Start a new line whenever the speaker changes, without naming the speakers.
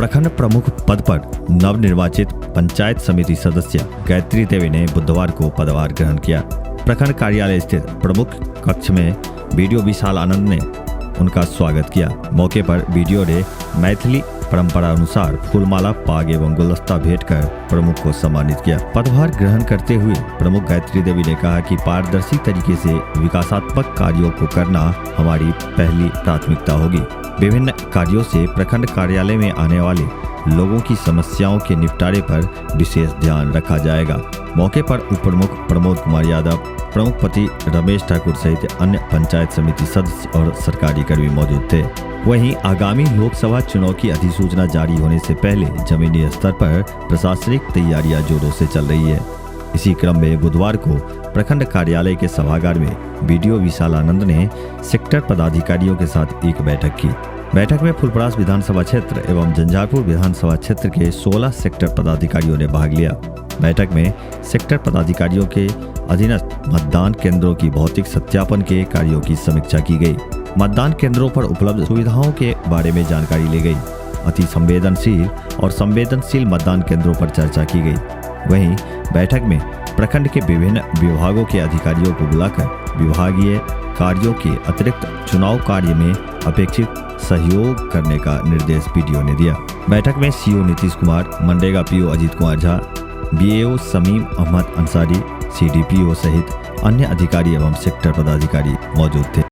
प्रखंड प्रमुख पद पर नवनिर्वाचित पंचायत समिति सदस्य गायत्री देवी ने बुधवार को पदभार ग्रहण किया। प्रखंड कार्यालय स्थित प्रमुख कक्ष में बीडीओ विशाल आनंद ने उनका स्वागत किया। मौके पर बीडीओ ने मैथिली परंपरा अनुसार फूलमाला, पाग एवं गुलदस्ता भेंट कर प्रमुख को सम्मानित किया। पदभार ग्रहण करते हुए प्रमुख गायत्री देवी ने कहा कि पारदर्शी तरीके से विकासात्मक कार्यों को करना हमारी पहली प्राथमिकता होगी। विभिन्न कार्यों से प्रखंड कार्यालय में आने वाले लोगों की समस्याओं के निपटारे पर विशेष ध्यान रखा जाएगा। मौके पर उप प्रमुख प्रमोद कुमार यादव, प्रमुख पति रमेश ठाकुर सहित अन्य पंचायत समिति सदस्य और सरकारी कर्मी मौजूद थे। वहीं आगामी लोकसभा चुनाव की अधिसूचना जारी होने से पहले जमीनी स्तर पर प्रशासनिक तैयारियां जोरों से चल रही है। इसी क्रम में बुधवार को प्रखंड कार्यालय के सभागार में बीडीओ विशाल आनंद ने सेक्टर पदाधिकारियों के साथ एक बैठक की। बैठक में फुलपरास विधानसभा क्षेत्र एवं झंझारपुर विधानसभा क्षेत्र के 16 सेक्टर पदाधिकारियों ने भाग लिया। बैठक में सेक्टर पदाधिकारियों के अधीनस्थ मतदान केंद्रों की भौतिक सत्यापन के कार्यों की समीक्षा की गई। मतदान केंद्रों पर उपलब्ध सुविधाओं के बारे में जानकारी ली गई। अति संवेदनशील और संवेदनशील मतदान केंद्रों पर चर्चा की गई। वहीं बैठक में प्रखंड के विभिन्न विभागों के अधिकारियों को बुलाकर विभागीय कार्यों के अतिरिक्त चुनाव कार्य में अपेक्षित सहयोग करने का निर्देश बीडीओ ने दिया। बैठक में CO Nitish Kumar, MNREGA PO Ajit Kumar Jha, BAO Samim Ahmad Ansari, CDPO सहित अन्य अधिकारी एवं सेक्टर पदाधिकारी मौजूद थे।